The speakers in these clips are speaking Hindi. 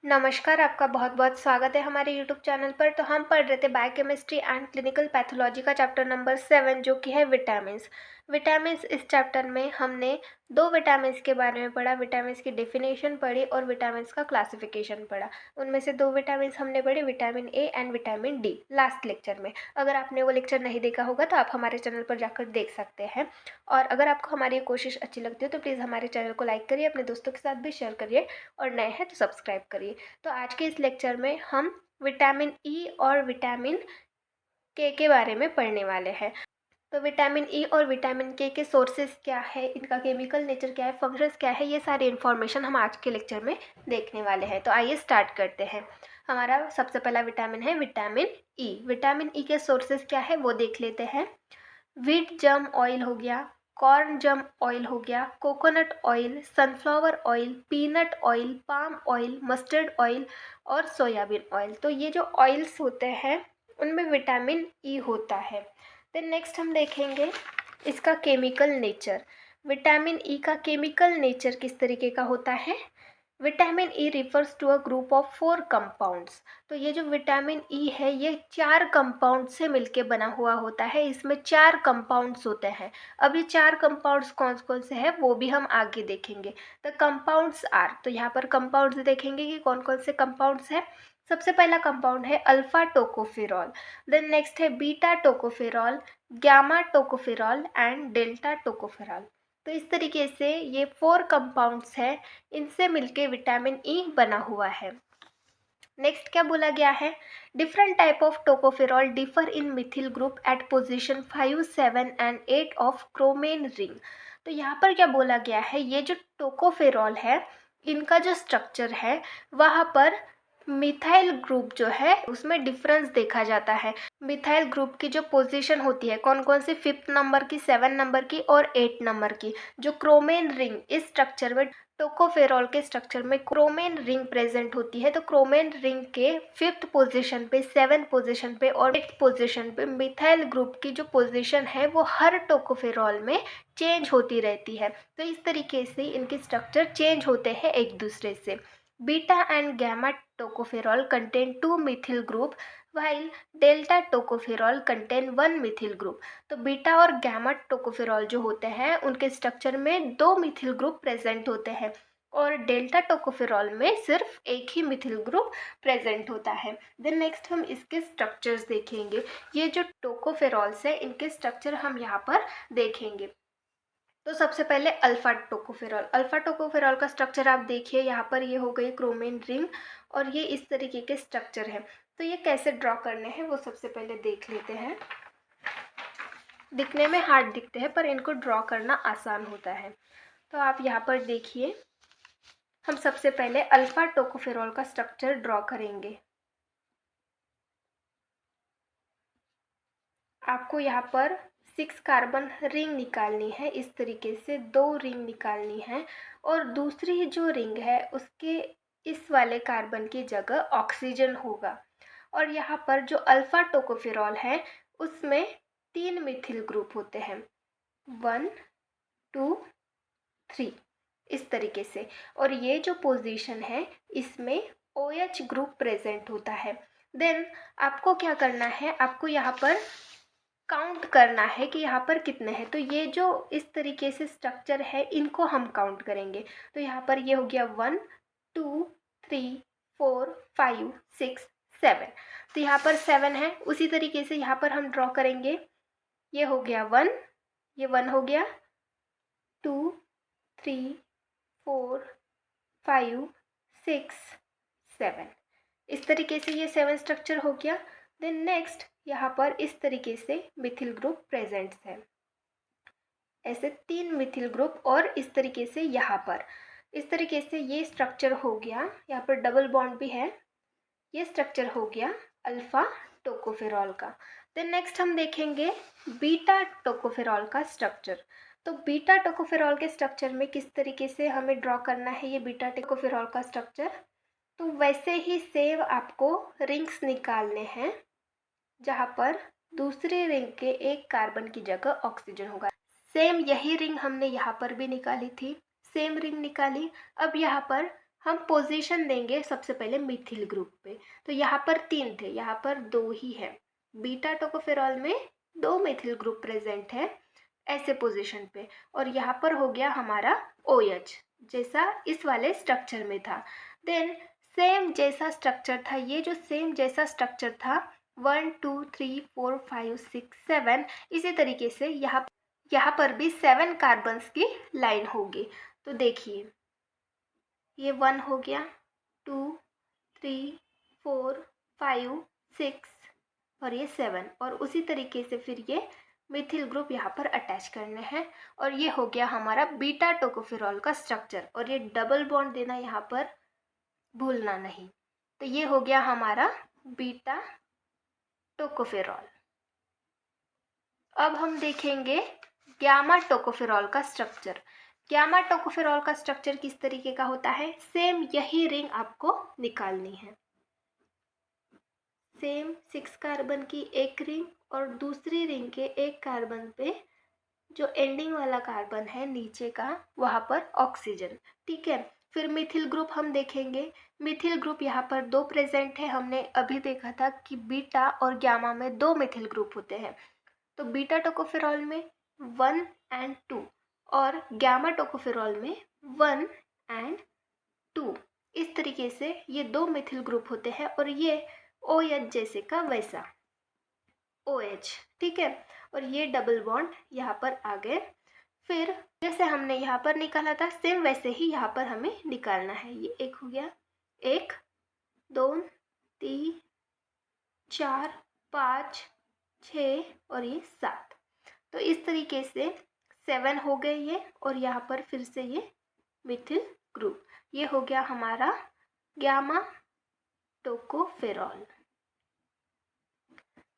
नमस्कार, आपका बहुत-बहुत स्वागत है हमारे यूट्यूब चैनल पर। तो हम पढ़ रहे थे बायोकेमिस्ट्री एंड क्लिनिकल पैथोलॉजी का चैप्टर नंबर 7 जो कि है विटामिन्स। विटामिन्स इस चैप्टर में हमने 2 विटामिन्स के बारे में पढ़ा, विटामिन्स की डेफिनेशन पढ़ी और विटामिन्स का क्लासिफिकेशन पढ़ा। उनमें से 2 विटामिन्स हमने पढ़े, vitamin A and vitamin D, last lecture में। अगर आपने वो लेक्चर नहीं देखा होगा तो आप हमारे चैनल पर जाकर देख सकते हैं। और अगर आपको हमारी ये कोशिश अच्छी लगती है तो प्लीज़ हमारे चैनल को लाइक करिए, अपने दोस्तों के साथ भी शेयर करिए और नए हैं तो सब्सक्राइब करिए। तो आज के इस लेक्चर में हम विटामिन ई और विटामिन के बारे में पढ़ने वाले हैं। तो विटामिन ई और विटामिन के सोर्सेज क्या है, इनका केमिकल नेचर क्या है, फंक्शंस क्या है, ये सारी इन्फॉर्मेशन हम आज के लेक्चर में देखने वाले हैं। तो आइए स्टार्ट करते हैं। हमारा सबसे पहला विटामिन है विटामिन ई। विटामिन ई के सोर्सेज क्या है वो देख लेते हैं। व्हीट जर्म ऑयल हो गया, कॉर्न जर्म ऑयल हो गया, coconut oil, sunflower oil, peanut oil, palm oil, mustard oil और सोयाबीन ऑयल। तो ये जो ऑयल्स होते हैं उनमें विटामिन ई होता है। देन नेक्स्ट हम देखेंगे इसका केमिकल नेचर। विटामिन ई का केमिकल नेचर किस तरीके का होता है। Vitamin E refers to a group of 4 compounds. तो ये जो विटामिन ई है ये 4 कंपाउंड से मिलके बना हुआ होता है। इसमें 4 कंपाउंड्स होते हैं। अब ये 4 कंपाउंड्स कौन कौन से हैं वो भी हम आगे देखेंगे। द कंपाउंड्स आर, तो यहाँ पर कंपाउंड्स देखेंगे कि कौन कौन से कंपाउंड्स हैं। सबसे पहला कंपाउंड है अल्फा टोकोफेरॉल, देन नेक्स्ट है beta tocopherol, gamma tocopherol and delta tocopherol. तो इस तरीके से ये 4 कंपाउंड्स हैं, इनसे मिलके विटामिन ई बना हुआ है। नेक्स्ट क्या बोला गया है, different type of tocopherol differ in methyl group at position 5, 7 and 8 of chromane ring. तो यहाँ पर क्या बोला गया है, ये जो टोकोफेरॉल है इनका जो स्ट्रक्चर है वहाँ पर मिथाइल ग्रुप जो है उसमें डिफरेंस देखा जाता है। मिथाइल ग्रुप की जो पोजीशन होती है कौन कौन सी, 5th नंबर की, 7 नंबर की और 8 नंबर की। जो क्रोमेन रिंग इस स्ट्रक्चर में, टोकोफेरॉल के स्ट्रक्चर में क्रोमेन रिंग प्रेजेंट होती है। तो क्रोमेन रिंग के 5th पोजीशन पे, 7th पोजीशन पे और 8th पोजीशन पे मिथाइल ग्रुप की जो पोजीशन है वो हर टोकोफेरॉल में चेंज होती रहती है। तो इस तरीके से इनके स्ट्रक्चर चेंज होते हैं एक दूसरे से। Beta and gamma tocopherol contain 2 methyl group while delta tocopherol contain 1 methyl group. तो बीटा और गामा टोकोफेरॉल जो होते हैं उनके स्ट्रक्चर में 2 मिथिल ग्रुप प्रेजेंट होते हैं और डेल्टा टोकोफेरॉल में सिर्फ एक ही मिथिल ग्रुप प्रेजेंट होता है। देन नेक्स्ट हम इसके स्ट्रक्चर्स देखेंगे। ये जो टोकोफेरॉल्स है इनके स्ट्रक्चर हम यहाँ पर देखेंगे। तो सबसे पहले अल्फा टोकोफेरॉल। अल्फा टोकोफेरॉल का स्ट्रक्चर आप देखिए, यहाँ पर ये हो गई क्रोमेन रिंग और ये इस तरीके के स्ट्रक्चर है। तो ये कैसे ड्रॉ करने हैं वो सबसे पहले देख लेते हैं। दिखने में हार्ड दिखते हैं पर इनको ड्रॉ करना आसान होता है। तो आप यहाँ पर देखिए, हम सबसे पहले अल्फा टोकोफेरॉल का स्ट्रक्चर ड्रॉ करेंगे। आपको यहाँ पर 6 कार्बन रिंग निकालनी है, इस तरीके से 2 रिंग निकालनी है और दूसरी जो रिंग है उसके इस वाले कार्बन की जगह ऑक्सीजन होगा। और यहाँ पर जो अल्फा टोकोफेरॉल है उसमें 3 मिथिल ग्रुप होते हैं, 1, 2, 3, इस तरीके से। और ये जो पोजीशन है इसमें OH ग्रुप प्रेजेंट होता है। देन आपको क्या करना है, आपको यहाँ पर काउंट करना है कि यहाँ पर कितने हैं। तो ये जो इस तरीके से स्ट्रक्चर है इनको हम काउंट करेंगे। तो यहाँ पर ये हो गया 1, 2, 3, 4, 5, 6, 7। तो यहाँ पर 7 है। उसी तरीके से यहाँ पर हम ड्रॉ करेंगे। ये हो गया 1, ये 1 हो गया, 2, 3, 4, 5, 6, 7। इस तरीके से ये 7 स्ट्रक्चर हो गया। देन नेक्स्ट यहाँ पर इस तरीके से मिथिल ग्रुप प्रेजेंट है, ऐसे 3 मिथिल ग्रुप और इस तरीके से यहाँ पर इस तरीके से ये स्ट्रक्चर हो गया। यहाँ पर डबल बॉन्ड भी है। ये स्ट्रक्चर हो गया अल्फा टोकोफेरॉल का। देन नेक्स्ट हम देखेंगे बीटा टोकोफेरॉल का स्ट्रक्चर। तो बीटा टोकोफेरॉल के स्ट्रक्चर में किस तरीके से हमें ड्रॉ करना है ये बीटा टोकोफेरॉल का स्ट्रक्चर। तो वैसे ही सेम आपको रिंग्स निकालने हैं जहाँ पर दूसरी रिंग के एक कार्बन की जगह ऑक्सीजन होगा। सेम यही रिंग हमने यहाँ पर भी निकाली थी, सेम रिंग निकाली। अब यहाँ पर हम पोजीशन देंगे सबसे पहले मिथिल ग्रुप पे। तो यहाँ पर 3 थे, यहाँ पर 2 ही है। बीटा टोकोफेरॉल में 2 मिथिल ग्रुप प्रेजेंट है ऐसे पोजीशन पे, और यहाँ पर हो गया हमारा OH जैसा इस वाले स्ट्रक्चर में था। देन सेम जैसा स्ट्रक्चर था, ये जो सेम जैसा स्ट्रक्चर था 1 2 3 4 5 6 7, इसी तरीके से यहाँ पर भी 7 कार्बन्स की लाइन होगी। तो देखिए ये 1 हो गया, 2 3 4 5 6 और ये 7, और उसी तरीके से फिर ये मिथिल ग्रुप यहाँ पर अटैच करने हैं, और ये हो गया हमारा बीटा टोकोफेरॉल का स्ट्रक्चर। और ये डबल बॉन्ड देना यहाँ पर भूलना नहीं। तो ये हो गया हमारा बीटा टोकोफेरॉल। अब हम देखेंगे गामा टोकोफेरॉल का स्ट्रक्चर। गामा टोकोफेरॉल का स्ट्रक्चर किस तरीके का होता है? सेम यही रिंग आपको निकालनी है। सेम 6 कार्बन की एक रिंग और दूसरी रिंग के एक कार्बन पे जो एंडिंग वाला कार्बन है नीचे का, वहाँ पर ऑक्सीजन। ठीक है, फिर मिथिल ग्रुप हम देखेंगे। मिथिल ग्रुप यहाँ पर 2 प्रेजेंट है। हमने अभी देखा था कि बीटा और गामा में 2 मिथिल ग्रुप होते हैं। तो बीटा टोकोफेरॉल में 1 and 2 और गामा टोकोफेरॉल में 1 and 2। इस तरीके से ये 2 मिथिल ग्रुप होते हैं, और ये OH जैसे का वैसा OH। ठीक है, और ये डबल बॉन्ड यहाँ पर आ गए। फिर जैसे हमने यहाँ पर निकाला था सेम वैसे ही यहाँ पर हमें निकालना है। ये एक हो गया, 1 2 3 4 5 6 और ये 7। तो इस तरीके से 7 हो गए ये, और यहाँ पर फिर से ये मिथिल ग्रुप। ये हो गया हमारा गामा टोकोफेरॉल।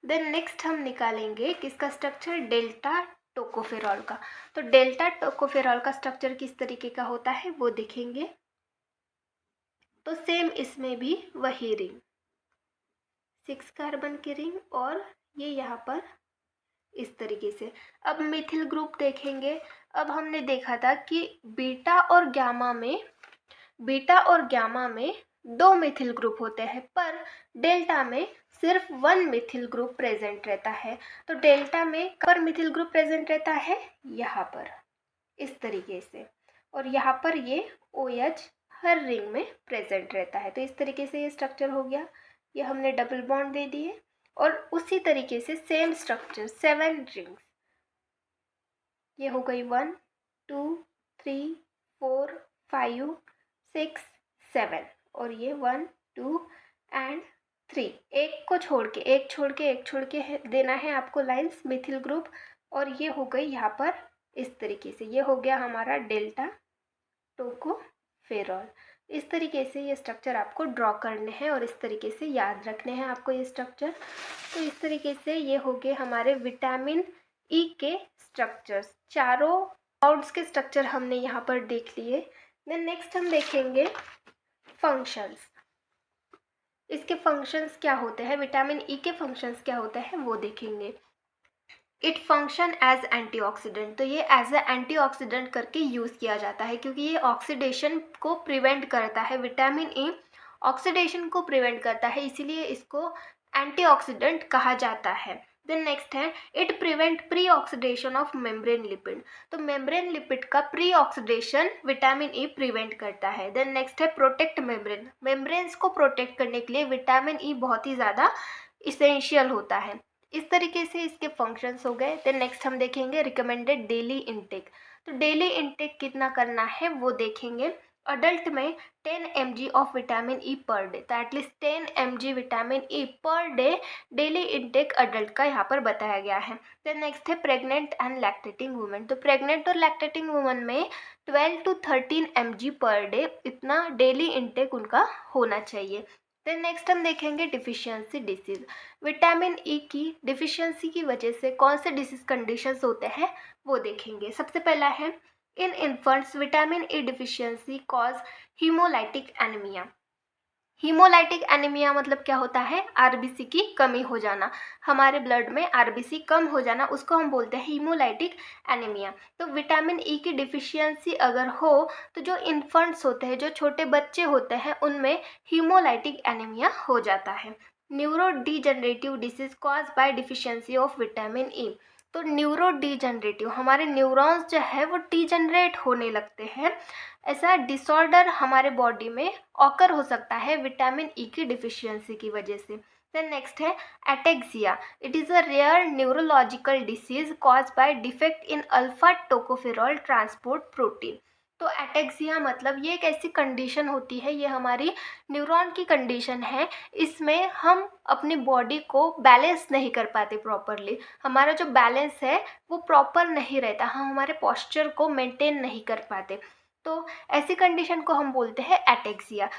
देन नेक्स्ट हम निकालेंगे किसका स्ट्रक्चर? डेल्टा टोकोफेरॉल का। तो डेल्टा टोकोफेरॉल का स्ट्रक्चर किस तरीके का होता है वो देखेंगे। तो सेम इसमें भी वही रिंग, 6 कार्बन की रिंग, और ये यहाँ पर इस तरीके से। अब मिथिल ग्रुप देखेंगे। अब हमने देखा था कि बीटा और गामा में 2 मिथिल ग्रुप होते हैं, पर डेल्टा में सिर्फ 1 मिथिल ग्रुप प्रेजेंट रहता है। तो डेल्टा में पर मिथिल ग्रुप प्रेजेंट रहता है यहाँ पर इस तरीके से, और यहाँ पर ये OH हर रिंग में प्रेजेंट रहता है। तो इस तरीके से ये स्ट्रक्चर हो गया। ये हमने डबल बॉन्ड दे दिए, और उसी तरीके से सेम स्ट्रक्चर 7 रिंग्स। ये हो गई 1 2 3 4 5 6 7, और ये 1 2 and 3। एक छोड़ के देना है आपको लाइंस मिथिल ग्रुप। और ये हो गई यहाँ पर इस तरीके से। ये हो गया हमारा डेल्टा टोकोफेरॉल। इस तरीके से ये स्ट्रक्चर आपको ड्रॉ करने हैं, और इस तरीके से याद रखने हैं आपको ये स्ट्रक्चर। तो इस तरीके से ये हो गए हमारे विटामिन E के स्ट्रक्चर्स। चारों कंपाउंड्स के स्ट्रक्चर हमने यहाँ पर देख लिए। देन नेक्स्ट हम देखेंगे फंक्शंस। इसके फंक्शंस क्या होते हैं, विटामिन E के फंक्शंस क्या होते हैं वो देखेंगे। It function as antioxidant. तो ये एज ए एंटीऑक्सीडेंट करके यूज़ किया जाता है, क्योंकि ये ऑक्सीडेशन को प्रिवेंट करता है। विटामिन E ऑक्सीडेशन को प्रिवेंट करता है, इसीलिए इसको एंटीऑक्सीडेंट कहा जाता है। देन नेक्स्ट है it prevent pre oxidation of membrane lipid. तो मेम्ब्रेन लिपिड का pre oxidation vitamin E prevent करता है। देन नेक्स्ट है प्रोटेक्ट मेम्ब्रेन। मेम्ब्रेन्स को प्रोटेक्ट करने के लिए विटामिन E बहुत ही ज़्यादा इसेंशियल होता है। इस तरीके से इसके फंक्शंस हो गए। देन नेक्स्ट हम देखेंगे रिकमेंडेड डेली इनटेक। तो डेली इनटेक कितना करना है वो देखेंगे। अडल्ट में 10 mg of vitamin E per day. तो at least 10 mg vitamin E per day daily intake adult का यहाँ पर बताया गया है। देन नेक्स्ट है प्रेग्नेंट एंड लैक्टेटिंग वुमेन। तो प्रेग्नेंट और लैक्टेटिंग वुमेन में 12 to 13 mg पर डे इतना डेली इनटेक उनका होना चाहिए। देन नेक्स्ट हम देखेंगे डिफिशियंसी डिसीज़। विटामिन E की डिफिशियंसी की वजह से कौन से डिसीज़ कंडीशंस होते हैं वो देखेंगे। सबसे पहला है in infants vitamin E deficiency cause haemolytic anaemia. Haemolytic anaemia मतलब क्या होता है, आरबीसी की कमी हो जाना, हमारे ब्लड में आरबीसी कम हो जाना, उसको हम बोलते हैं हीमोलाइटिक एनीमिया। तो विटामिन ई की डिफिशियंसी अगर हो तो जो इन्फेंट्स होते हैं, जो छोटे बच्चे होते हैं, उनमें हीमोलाइटिक एनीमिया हो जाता है। Neuro degenerative disease cause bye deficiency of vitamin E. तो न्यूरो डीजनरेटिव, हमारे न्यूरॉन्स जो है वो डीजनरेट होने लगते हैं, ऐसा डिसऑर्डर हमारे बॉडी में ऑकर हो सकता है विटामिन ई की डिफिशियंसी की वजह से। देन नेक्स्ट है ataxia. It is a rare neurological disease cause by defect in alpha tocopherol transport protein. तो एटेक्सिया मतलब ये एक ऐसी कंडीशन होती है, ये हमारी न्यूरॉन की कंडीशन है, इसमें हम अपनी बॉडी को बैलेंस नहीं कर पाते प्रॉपरली, हमारा जो बैलेंस है वो प्रॉपर नहीं रहता, हम हमारे पोस्चर को मेंटेन नहीं कर पाते। तो ऐसी कंडीशन को हम बोलते हैं एटेक्सिया।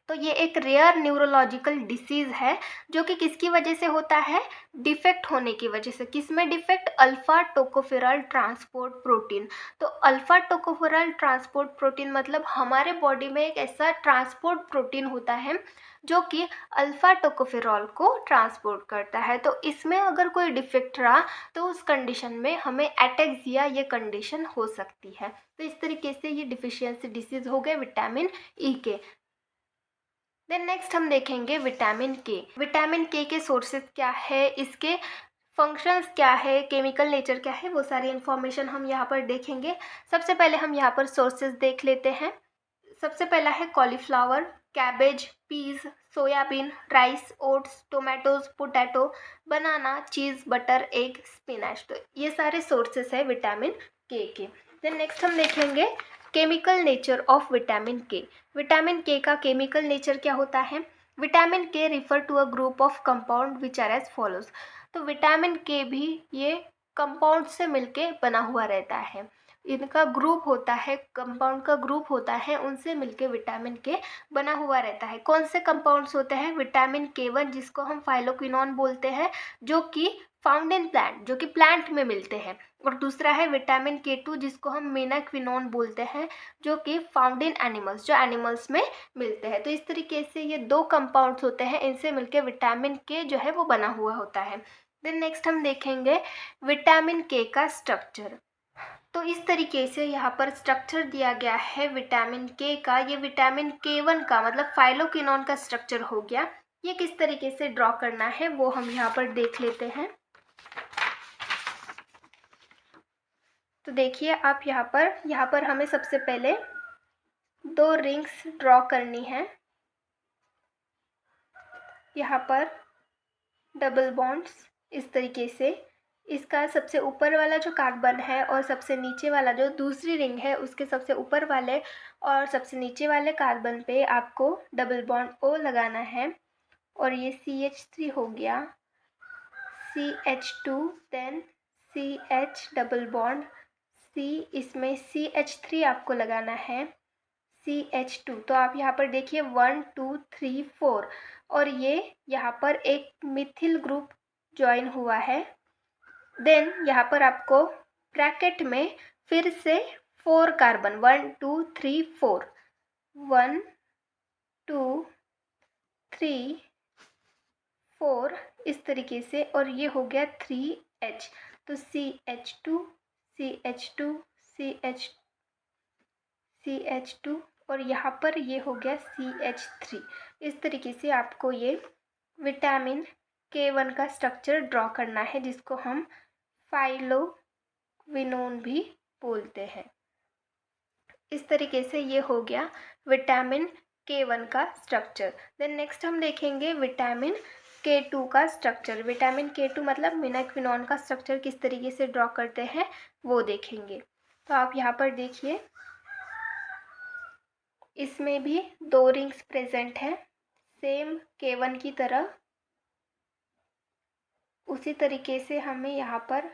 तो ये एक रेयर न्यूरोलॉजिकल डिसीज़ है जो कि किसकी वजह से होता है, डिफेक्ट होने की वजह से। किस में defect, alpha tocopherol transport protein. तो अल्फा टोकोफेरॉल ट्रांसपोर्ट प्रोटीन मतलब हमारे बॉडी में एक ऐसा ट्रांसपोर्ट प्रोटीन होता है जो कि अल्फा टोकोफेरॉल को ट्रांसपोर्ट करता है। तो इसमें अगर कोई डिफेक्ट रहा तो उस कंडीशन में हमें एटेक्सिया ये कंडीशन हो सकती है। तो इस तरीके से ये डिफिशियंसी डिसीज हो गए विटामिन ई के। देन नेक्स्ट हम देखेंगे विटामिन के। विटामिन के सोर्सेज क्या है, इसके फंक्शंस क्या है, केमिकल नेचर क्या है, वो सारी इन्फॉर्मेशन हम यहाँ पर देखेंगे। सबसे पहले हम यहाँ पर सोर्सेज देख लेते हैं। सबसे पहला है cauliflower, cabbage, peas, soybean, rice, oats, tomatoes, potato, banana, cheese, butter, egg, spinach. तो ये सारे सोर्सेस है विटामिन के। देन नेक्स्ट हम देखेंगे chemical nature of vitamin K. Vitamin K का केमिकल नेचर क्या होता है। Vitamin K refer to a group of compound which are as follows. तो विटामिन के भी ये कंपाउंड से मिलके बना हुआ रहता है, इनका ग्रुप होता है, कंपाउंड का ग्रुप होता है, उनसे मिलके विटामिन के बना हुआ रहता है। कौन से कंपाउंड्स होते हैं, विटामिन के1 जिसको हम फाइलोक्विनोन बोलते हैं, जो कि फाउंड इन प्लांट, जो कि प्लांट में मिलते हैं, और दूसरा है विटामिन के2 जिसको हम मीनाक्विनोन बोलते हैं, जो कि फाउंड इन एनिमल्स, जो एनिमल्स में मिलते हैं। तो इस तरीके से ये दो कंपाउंड्स होते हैं, इनसे मिलके विटामिन के जो है वो बना हुआ होता है। देन नेक्स्ट हम देखेंगे विटामिन के का स्ट्रक्चर। तो इस तरीके से यहाँ पर स्ट्रक्चर दिया गया है विटामिन के का। ये विटामिन के1 का मतलब फाइलोक्विनोन का स्ट्रक्चर हो गया। ये किस तरीके से ड्रॉ करना है वो हम यहाँ पर देख लेते हैं। तो देखिए आप यहाँ पर हमें सबसे पहले दो रिंग्स ड्रॉ करनी है। यहाँ पर डबल बॉन्ड्स इस तरीके से, इसका सबसे ऊपर वाला जो कार्बन है और सबसे नीचे वाला जो दूसरी रिंग है उसके सबसे ऊपर वाले और सबसे नीचे वाले कार्बन पे आपको डबल बॉन्ड ओ लगाना है। और ये CH3 हो गया, CH2, then CH double bond C, इसमें CH3 आपको लगाना है, CH2। तो आप यहाँ पर देखिए 1 2 3 4, और ये यहाँ पर एक मिथिल ग्रुप ज्वाइन हुआ है। देन यहाँ पर आपको ब्रैकेट में फिर से 4 कार्बन, 1 2 3 4, 1 2 3 4 इस तरीके से, और ये हो गया 3H। तो CH2 CH2 CH2 और यहाँ पर ये हो गया CH3। इस तरीके से आपको ये विटामिन के1 का स्ट्रक्चर ड्रॉ करना है, जिसको हम फाइलोक्विनोन भी बोलते हैं। इस तरीके से ये हो गया विटामिन के1 का स्ट्रक्चर। देन नेक्स्ट हम देखेंगे विटामिन के2 का स्ट्रक्चर। विटामिन के2 मतलब मीनाक्विनोन का स्ट्रक्चर किस तरीके से ड्रॉ करते हैं वो देखेंगे। तो आप यहाँ पर देखिए इसमें भी दो रिंग्स प्रेजेंट है, सेम के1 की तरह। उसी तरीके से हमें यहाँ पर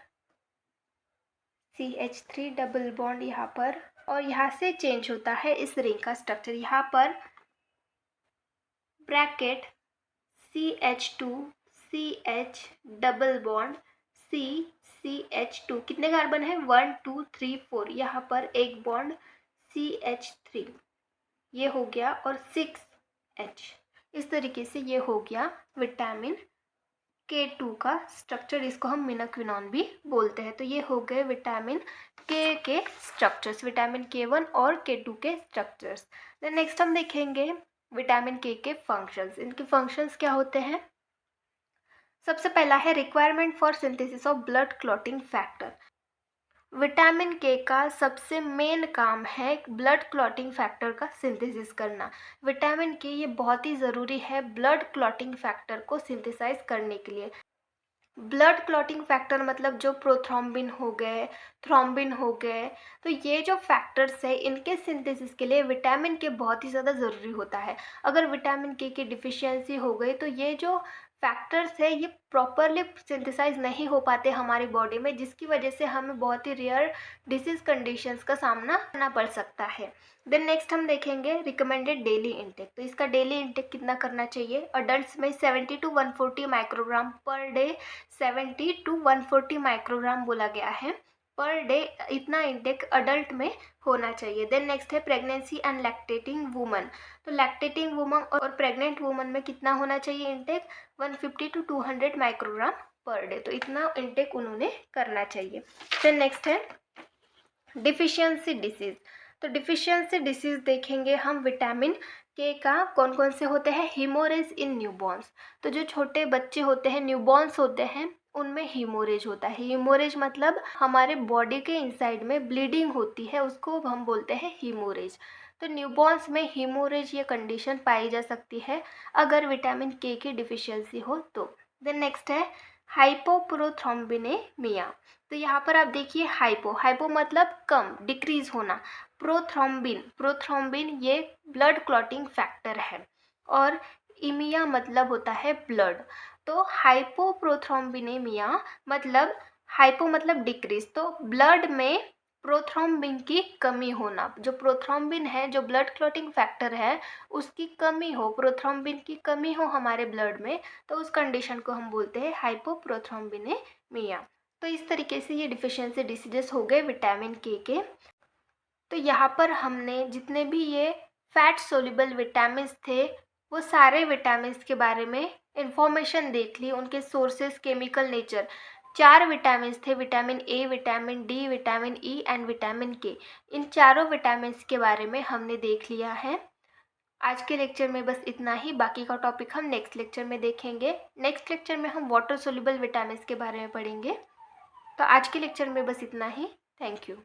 CH3 डबल बॉन्ड यहाँ पर, और यहाँ से चेंज होता है इस रिंग का स्ट्रक्चर। यहाँ पर bracket CH2 CH double bond CH2, कितने कार्बन है 1 2 3 4, यहाँ पर एक बॉन्ड CH3 ये हो गया, और 6H। इस तरीके से ये हो गया विटामिन K2 का स्ट्रक्चर, इसको हम मिनाक्विनॉन भी बोलते हैं। तो ये हो गए विटामिन के स्ट्रक्चर्स, विटामिन K1 और K2 के स्ट्रक्चर्स। देन नेक्स्ट हम देखेंगे विटामिन के फंक्शंस। इनके फंक्शंस क्या होते हैं? सबसे पहला है requirement for synthesis of blood clotting factor. Vitamin K का सबसे मेन काम है ब्लड क्लॉटिंग फैक्टर का सिंथेसिस करना। विटामिन के ये बहुत ही ज़रूरी है ब्लड क्लॉटिंग फैक्टर को सिंथेसाइज करने के लिए। ब्लड क्लॉटिंग फैक्टर मतलब जो प्रोथ्रोम्बिन हो गए, थ्रोम्बिन हो गए, तो ये जो फैक्टर्स है इनके सिंथेसिस के लिए विटामिन के बहुत ही ज़्यादा ज़रूरी होता है। अगर विटामिन के की डिफिशियंसी हो गई तो ये जो फैक्टर्स है ये प्रॉपरली सिंथेसाइज नहीं हो पाते हमारी बॉडी में, जिसकी वजह से हमें बहुत ही रेयर डिसीज कंडीशंस का सामना करना पड़ सकता है। देन नेक्स्ट हम देखेंगे रिकमेंडेड डेली इंटेक। तो इसका डेली इंटेक कितना करना चाहिए? अडल्ट्स में 70 to 140 microgram per day, 70 to 140 microgram बोला गया है पर डे, इतना इंटेक अडल्ट में होना चाहिए। देन नेक्स्ट है प्रेगनेंसी एंड लैक्टेटिंग वुमन। तो लैक्टेटिंग वुमन और प्रेग्नेंट वुमन में कितना होना चाहिए इंटेक? 150 to 200 माइक्रोग्राम पर डे। तो इतना इंटेक उन्होंने करना चाहिए। देन नेक्स्ट है डिफिशियंसी डिसीज़। तो डिफिशियंसी डिसीज़ देखेंगे हम विटामिन के का कौन कौन से होते हैं? हीमोरेज इन न्यूबॉर्न्स। तो जो छोटे बच्चे होते हैं, न्यूबॉर्न्स होते हैं, उनमें हीमोरेज होता है। हीमोरेज मतलब हमारे बॉडी के इनसाइड में ब्लीडिंग होती है, उसको हम बोलते हैं हीमोरेज। तो न्यूबॉर्न्स में हीमोरेज ये कंडीशन पाई जा सकती है अगर विटामिन के की डिफिशियंसी हो तो। देन नेक्स्ट है हाइपोप्रोथ्रोम्बिनेमिया। तो यहाँ पर आप देखिए हाइपो मतलब कम, डिक्रीज होना। प्रोथ्रोम्बिन ये ब्लड क्लॉटिंग फैक्टर है और इमिया मतलब होता है ब्लड। तो हाइपोप्रोथ्रोम्बिनेमिया मतलब, हाइपो मतलब डिक्रीज, तो ब्लड में प्रोथ्रोम्बिन की कमी होना। जो प्रोथ्रोम्बिन है, जो ब्लड क्लॉटिंग फैक्टर है, उसकी कमी हो, प्रोथ्रोम्बिन की कमी हो हमारे ब्लड में, तो उस कंडीशन को हम बोलते हैं हाइपोप्रोथ्रोम्बिनेमिया। तो इस तरीके से ये डिफिशियंसी डिसीजेस हो गए विटामिन के। तो यहाँ पर हमने जितने भी ये फैट सोल्यूबल विटामिन्स थे वो सारे विटामिन्स के बारे में इंफॉर्मेशन देख ली, उनके सोर्सेस, केमिकल नेचर। 4 विटामिन्स थे, vitamin A, vitamin D, vitamin E and vitamin के। इन चारों विटामिन्स के बारे में हमने देख लिया है। आज के लेक्चर में बस इतना ही, बाकी का टॉपिक हम नेक्स्ट लेक्चर में देखेंगे। नेक्स्ट लेक्चर में हम वाटर सोल्यूबल विटामिन्स के बारे में पढ़ेंगे। तो आज के लेक्चर में बस इतना ही। Thank you.